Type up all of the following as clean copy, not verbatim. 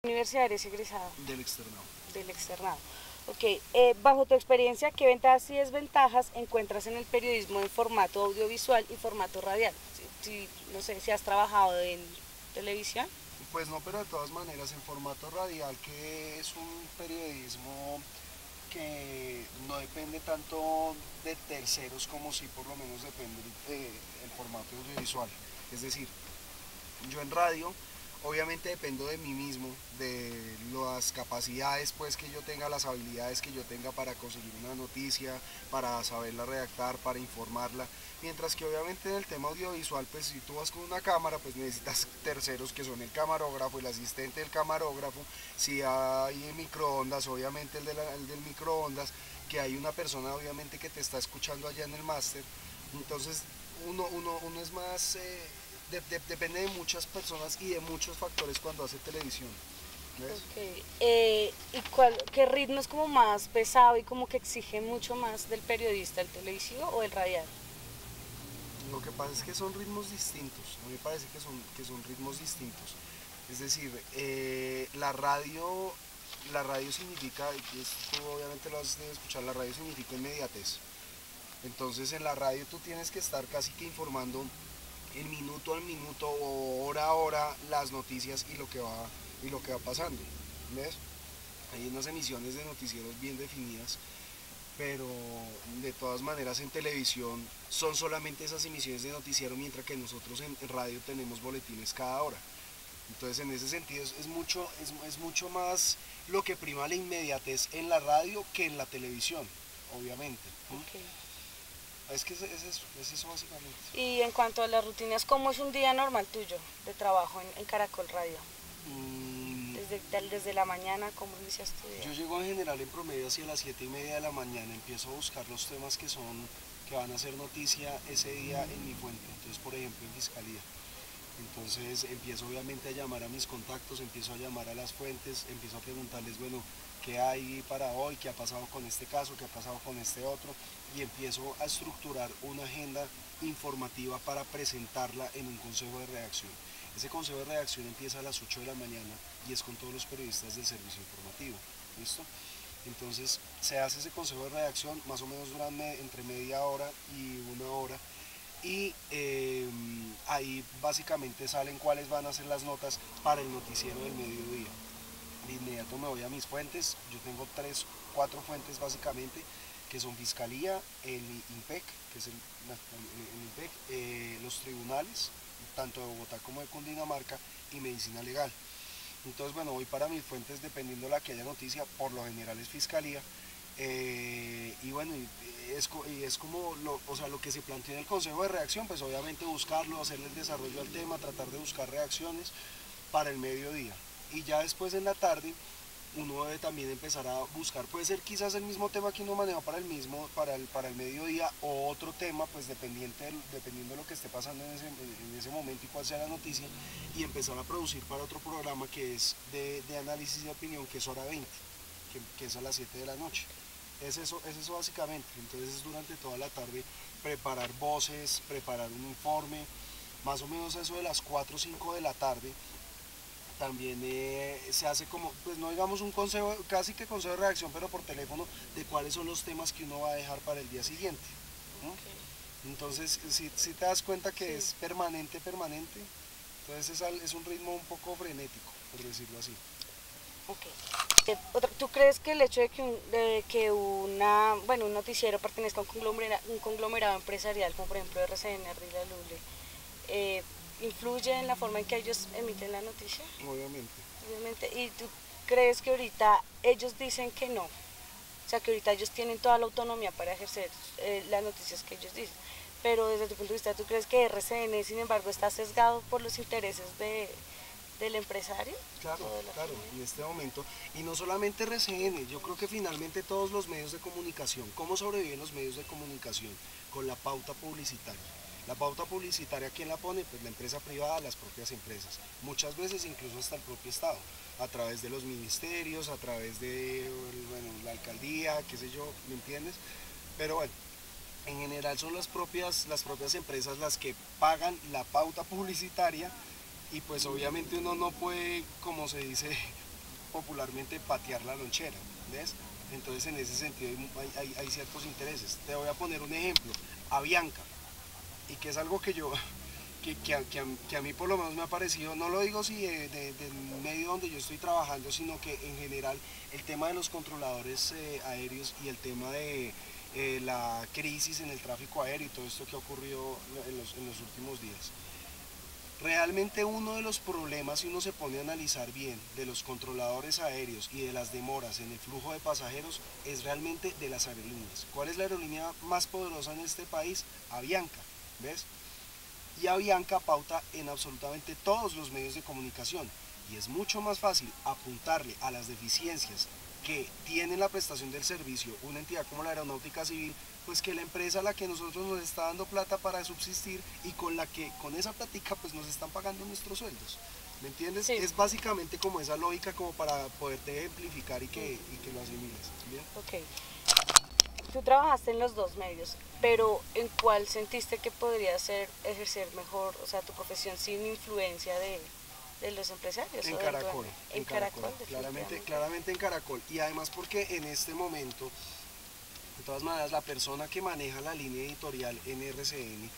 Universidad eres egresado del externado. del externado. Ok, bajo tu experiencia, ¿qué ventajas y desventajas encuentras en el periodismo en formato audiovisual y formato radial? No sé si has trabajado en televisión. Pues no, pero de todas maneras en formato radial, que es un periodismo que no depende tanto de terceros como si por lo menos depende el formato audiovisual. Es decir, yo en radio obviamente dependo de mí mismo, de las capacidades pues que yo tenga, las habilidades que yo tenga para conseguir una noticia, para saberla redactar, para informarla, mientras que obviamente en el tema audiovisual pues si tú vas con una cámara pues necesitas terceros que son el camarógrafo, el asistente del camarógrafo, si hay microondas obviamente el del microondas, que hay una persona obviamente que te está escuchando allá en el máster, entonces uno es más, depende de muchas personas y de muchos factores cuando hace televisión. ¿Ves? Ok, ¿y qué ritmo es como más pesado y como que exige mucho más del periodista, el televisivo o el radial? Lo que pasa es que son ritmos distintos, a mí me parece que son ritmos distintos. Es decir, la radio significa, y esto obviamente lo has de escuchar, la radio significa inmediatez. Entonces en la radio tú tienes que estar casi que informando en minuto al minuto o hora a hora las noticias y lo que va pasando. ¿Ves? Hay unas emisiones de noticieros bien definidas, pero de todas maneras en televisión son solamente esas emisiones de noticiero, mientras que nosotros en radio tenemos boletines cada hora. Entonces en ese sentido es mucho más lo que prima la inmediatez en la radio que en la televisión, obviamente. Ok. Es que es eso básicamente. Y en cuanto a las rutinas, ¿cómo es un día normal tuyo de trabajo en Caracol Radio? Mm, Desde la mañana, ¿cómo inicias tu día? yo llego en general en promedio hacia las 7:30 de la mañana, empiezo a buscar los temas que van a ser noticia ese día en mi fuente, entonces por ejemplo en Fiscalía. Entonces empiezo obviamente a llamar a mis contactos, empiezo a llamar a las fuentes, empiezo a preguntarles, bueno, qué hay para hoy, qué ha pasado con este caso, qué ha pasado con este otro, y empiezo a estructurar una agenda informativa para presentarla en un consejo de redacción. Ese consejo de redacción empieza a las 8 de la mañana y es con todos los periodistas del servicio informativo. ¿Listo? Entonces se hace ese consejo de redacción, más o menos duran entre media hora y una hora, y ahí básicamente salen cuáles van a ser las notas para el noticiero del mediodía. De inmediato me voy a mis fuentes, yo tengo 3, 4 fuentes básicamente, que son Fiscalía, el IMPEC, que es el IMPEC, los tribunales, tanto de Bogotá como de Cundinamarca, y Medicina Legal. Entonces, bueno, voy para mis fuentes dependiendo de la que haya noticia, por lo general es Fiscalía, y bueno, y es como o sea, lo que se plantea en el Consejo de Redacción, pues obviamente buscarlo, hacerle el desarrollo al tema, tratar de buscar reacciones para el mediodía. Y ya después en la tarde uno debe también empezar a buscar, puede ser quizás el mismo tema que uno maneja para el mediodía o otro tema, pues dependiendo de lo que esté pasando en ese momento y cuál sea la noticia, y empezar a producir para otro programa que es de análisis de opinión, que es hora 20, que es a las 7 de la noche. Es eso básicamente, entonces es durante toda la tarde preparar voces, preparar un informe, más o menos eso de las 4 o 5 de la tarde. También se hace como, pues no digamos un consejo, casi que consejo de redacción, pero por teléfono, de cuáles son los temas que uno va a dejar para el día siguiente, ¿no? Okay. Entonces, si te das cuenta que Sí. es permanente, entonces es un ritmo un poco frenético, por decirlo así. Okay. ¿Tú crees que el hecho de que bueno, un noticiero pertenezca a un conglomerado empresarial, como por ejemplo RCN, Ardila Lule, influye en la forma en que ellos emiten la noticia? Obviamente. Obviamente. ¿Y tú crees que ahorita ellos dicen que no? O sea, que ahorita ellos tienen toda la autonomía para ejercer las noticias que ellos dicen. Pero desde tu punto de vista, ¿tú crees que RCN, sin embargo, está sesgado por los intereses del empresario? Claro, ¿O de la claro, familia? en este momento. Y no solamente RCN, yo creo que finalmente todos los medios de comunicación, ¿cómo sobreviven los medios de comunicación? Con la pauta publicitaria. La pauta publicitaria, ¿quién la pone? Pues la empresa privada, las propias empresas. Muchas veces incluso hasta el propio Estado, a través de los ministerios, a través de bueno, la alcaldía, qué sé yo, ¿me entiendes? Pero bueno, en general son las propias empresas las que pagan la pauta publicitaria y pues obviamente uno no puede, como se dice, popularmente patear la lonchera, ¿ves? Entonces en ese sentido hay ciertos intereses. Te voy a poner un ejemplo, Avianca, y que es algo que yo, que a mí por lo menos me ha parecido, no lo digo si del medio donde yo estoy trabajando, sino que en general el tema de los controladores aéreos y el tema de la crisis en el tráfico aéreo y todo esto que ha ocurrido en los últimos días. Realmente uno de los problemas, si uno se pone a analizar bien, de los controladores aéreos y de las demoras en el flujo de pasajeros, es realmente de las aerolíneas. ¿Cuál es la aerolínea más poderosa en este país? Avianca, ¿ves? Y Avianca pauta en absolutamente todos los medios de comunicación. Y es mucho más fácil apuntarle a las deficiencias que tiene la prestación del servicio una entidad como la Aeronáutica Civil, pues que la empresa a la que nosotros nos está dando plata para subsistir y con la que con esa plática pues nos están pagando nuestros sueldos. ¿Me entiendes? Sí. Es básicamente como esa lógica como para poderte ejemplificar y que lo asimiles. ¿Bien? Ok. Tú trabajaste en los dos medios, pero ¿en cuál sentiste que podrías ejercer mejor, o sea, tu profesión sin influencia de los empresarios? En Caracol. En Caracol, claramente en Caracol. Y además porque en este momento, de todas maneras, la persona que maneja la línea editorial en RCN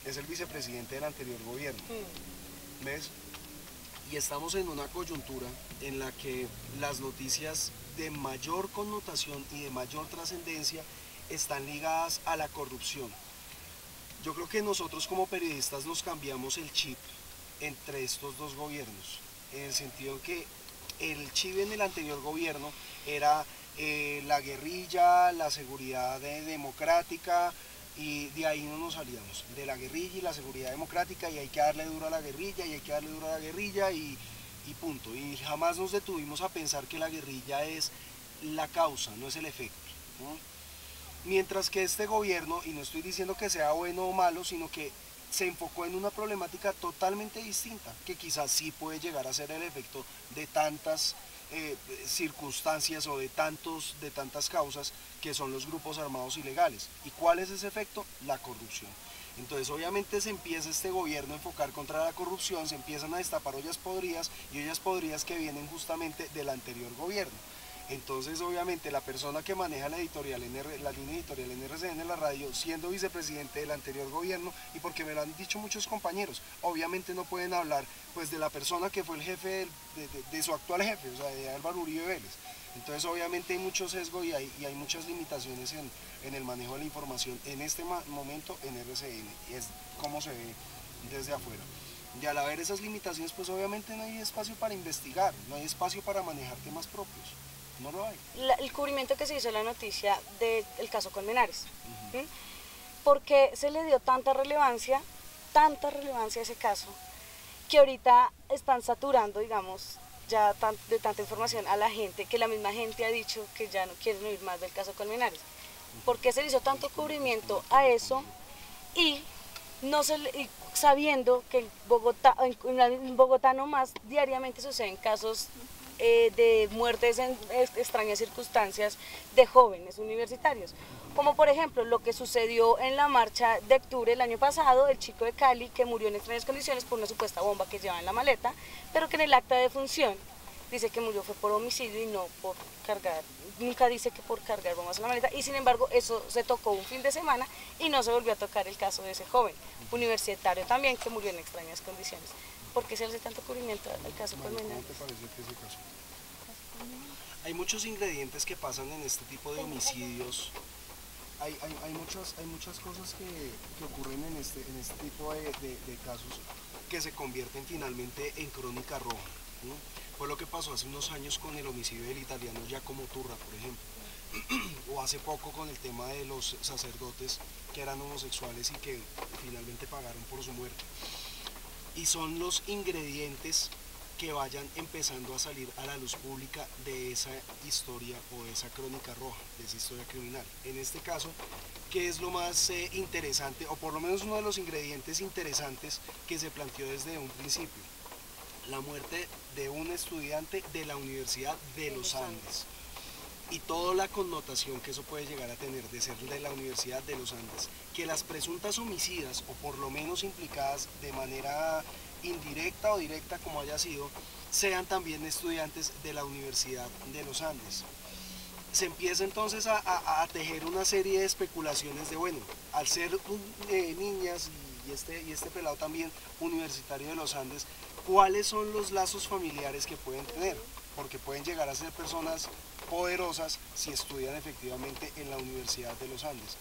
es el vicepresidente del anterior gobierno. ¿Ves? Y estamos en una coyuntura en la que las noticias de mayor connotación y de mayor trascendencia están ligadas a la corrupción. Yo creo que nosotros como periodistas nos cambiamos el chip entre estos dos gobiernos, en el sentido que el chip en el anterior gobierno era la guerrilla, la seguridad democrática, y de ahí no nos salíamos, de la guerrilla y la seguridad democrática, y hay que darle duro a la guerrilla, y hay que darle duro a la guerrilla, y punto. Y jamás nos detuvimos a pensar que la guerrilla es la causa, no es el efecto, ¿no? Mientras que este gobierno, y no estoy diciendo que sea bueno o malo, sino que se enfocó en una problemática totalmente distinta, que quizás sí puede llegar a ser el efecto de tantas circunstancias o de tantas causas que son los grupos armados ilegales. ¿Y cuál es ese efecto? La corrupción. Entonces obviamente se empieza este gobierno a enfocar contra la corrupción, se empiezan a destapar ollas podridas, y ollas podridas que vienen justamente del anterior gobierno. Entonces obviamente la persona que maneja la editorial la línea editorial en RCN, la radio, siendo vicepresidente del anterior gobierno, y porque me lo han dicho muchos compañeros, obviamente no pueden hablar pues de la persona que fue el jefe de su actual jefe, o sea, de Álvaro Uribe Vélez. Entonces obviamente hay mucho sesgo y hay muchas limitaciones en el manejo de la información en este momento en RCN, y es como se ve desde afuera. Y al haber esas limitaciones, pues obviamente no hay espacio para investigar, no hay espacio para manejar temas propios. No lo hay. El cubrimiento que se hizo en la noticia del caso Colmenares. ¿Por qué se le dio tanta relevancia a ese caso, que ahorita están saturando, digamos, ya de tanta información a la gente, que la misma gente ha dicho que ya no quieren oír más del caso Colmenares? ¿Por qué se le hizo tanto cubrimiento a eso y sabiendo que en Bogotá nomás diariamente suceden casos de muertes en extrañas circunstancias de jóvenes universitarios? Como por ejemplo lo que sucedió en la marcha de octubre del año pasado, el chico de Cali que murió en extrañas condiciones por una supuesta bomba que llevaba en la maleta, pero que en el acta de defunción dice que murió fue por homicidio y no por cargar, nunca dice que por cargar bombas en la maleta, y sin embargo eso se tocó un fin de semana y no se volvió a tocar el caso de ese joven universitario también que murió en extrañas condiciones. ¿Por qué se hace tanto cubrimiento al caso Colmenares? ¿Cómo te parece que ese caso? Hay muchos ingredientes que pasan en este tipo de homicidios. Hay muchas cosas que ocurren en este tipo de casos que se convierten finalmente en crónica roja, ¿no? Fue lo que pasó hace unos años con el homicidio del italiano Giacomo Turra, por ejemplo, o hace poco con el tema de los sacerdotes que eran homosexuales y que finalmente pagaron por su muerte. Y son los ingredientes que vayan empezando a salir a la luz pública de esa historia o de esa crónica roja, de esa historia criminal. En este caso, ¿qué es lo más interesante, o por lo menos uno de los ingredientes interesantes que se planteó desde un principio? La muerte de un estudiante de la Universidad de los Andes y toda la connotación que eso puede llegar a tener de ser de la Universidad de los Andes, que las presuntas homicidas, o por lo menos implicadas de manera indirecta o directa como haya sido, sean también estudiantes de la Universidad de los Andes. Se empieza entonces a tejer una serie de especulaciones de, bueno, al ser niñas y este pelado también universitario de los Andes, ¿cuáles son los lazos familiares que pueden tener? Porque pueden llegar a ser personas poderosas si estudian efectivamente en la Universidad de los Andes.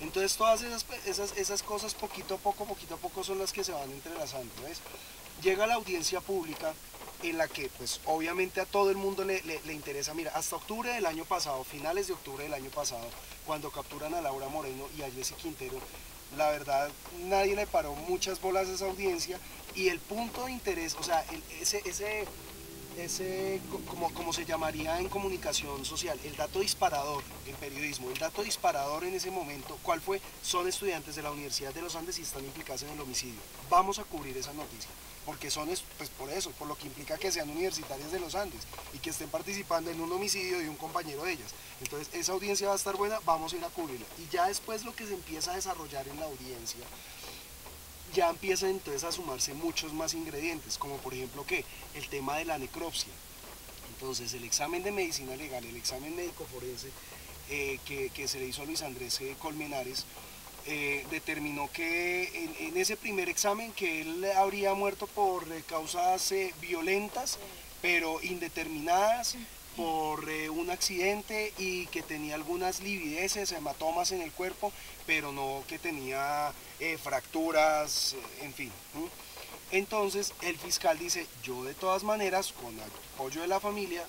Entonces todas esas cosas poquito a poco son las que se van entrelazando, ¿ves? Llega la audiencia pública en la que pues obviamente a todo el mundo le interesa. Mira, hasta octubre del año pasado, finales de octubre del año pasado, cuando capturan a Laura Moreno y a Jessy Quintero, la verdad nadie le paró muchas bolas a esa audiencia, y el punto de interés, o sea, como se llamaría en comunicación social, el dato disparador en periodismo, el dato disparador en ese momento, ¿cuál fue? Son estudiantes de la Universidad de los Andes y están implicados en el homicidio. Vamos a cubrir esa noticia, porque son, pues por eso, por lo que implica que sean universitarias de los Andes y que estén participando en un homicidio de un compañero de ellas. Entonces esa audiencia va a estar buena, vamos a ir a cubrirla. Y ya después lo que se empieza a desarrollar en la audiencia, ya empiezan entonces a sumarse muchos más ingredientes, como por ejemplo que el tema de la necropsia. Entonces el examen de medicina legal, el examen médico forense que se le hizo a Luis Andrés Colmenares, determinó que en ese primer examen que él habría muerto por causas violentas, pero indeterminadas, por un accidente, y que tenía algunas livideces, hematomas en el cuerpo, pero no que tenía fracturas, en fin. Entonces el fiscal dice, yo de todas maneras, con el apoyo de la familia,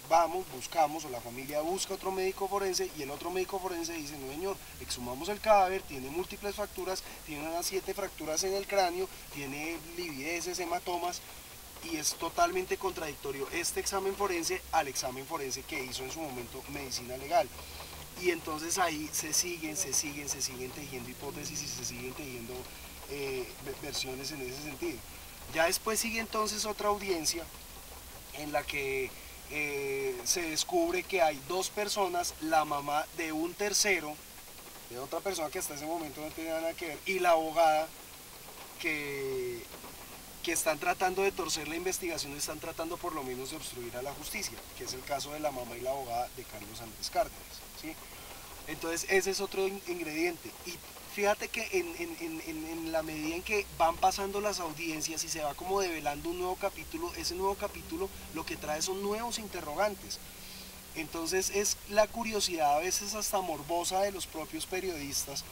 vamos, buscamos, o la familia busca otro médico forense, y el otro médico forense dice, no señor, exhumamos el cadáver, tiene múltiples fracturas, tiene unas 7 fracturas en el cráneo, tiene livideces, hematomas, y es totalmente contradictorio este examen forense al examen forense que hizo en su momento medicina legal. Y entonces ahí se siguen tejiendo hipótesis y se siguen tejiendo versiones en ese sentido. Ya después sigue entonces otra audiencia en la que se descubre que hay 2 personas, la mamá de un tercero, de otra persona que hasta ese momento no tenía nada que ver, y la abogada que están tratando de torcer la investigación, están tratando por lo menos de obstruir a la justicia, que es el caso de la mamá y la abogada de Carlos Andrés Cárdenas, ¿sí? Entonces ese es otro ingrediente. Y fíjate que en la medida en que van pasando las audiencias y se va como develando un nuevo capítulo, ese nuevo capítulo lo que trae son nuevos interrogantes. Entonces es la curiosidad a veces hasta morbosa de los propios periodistas,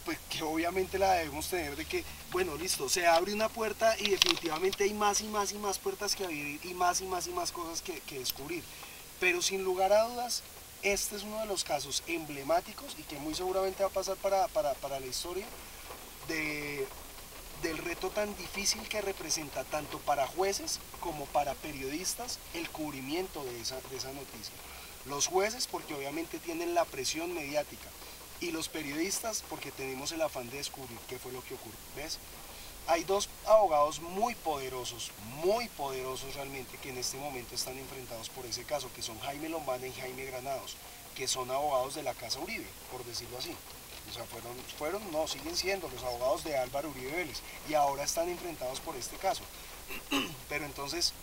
pues que obviamente la debemos tener, de que, bueno, listo, se abre una puerta y definitivamente hay más y más y más puertas que abrir, y más cosas que descubrir. Pero sin lugar a dudas, este es uno de los casos emblemáticos y que muy seguramente va a pasar para la historia del reto tan difícil que representa tanto para jueces como para periodistas el cubrimiento de esa noticia. Los jueces porque obviamente tienen la presión mediática, y los periodistas porque tenemos el afán de descubrir qué fue lo que ocurrió. ¿Ves? Hay 2 abogados muy poderosos realmente, que en este momento están enfrentados por ese caso, que son Jaime Lombana y Jaime Granados, que son abogados de la Casa Uribe, por decirlo así. O sea, no, siguen siendo los abogados de Álvaro Uribe Vélez, y ahora están enfrentados por este caso. Pero entonces,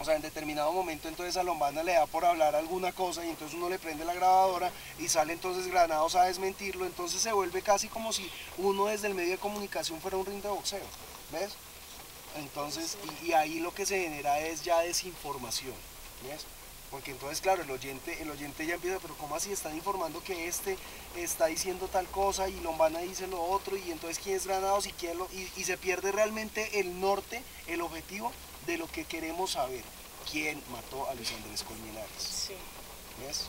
o sea, en determinado momento entonces a Lombana le da por hablar alguna cosa, y entonces uno le prende la grabadora y sale entonces Granados a desmentirlo. Entonces se vuelve casi como si uno desde el medio de comunicación fuera un ring de boxeo, ¿ves? Entonces, y ahí lo que se genera es ya desinformación, ¿ves? Porque entonces, claro, el oyente ya empieza, pero ¿cómo así están informando que este está diciendo tal cosa y Lombana dice lo otro? Y entonces, ¿quién es Granados y quién y se pierde realmente el norte, el objetivo de lo que queremos saber: quién mató a Luis Andrés Colmenares. Sí. ¿Ves?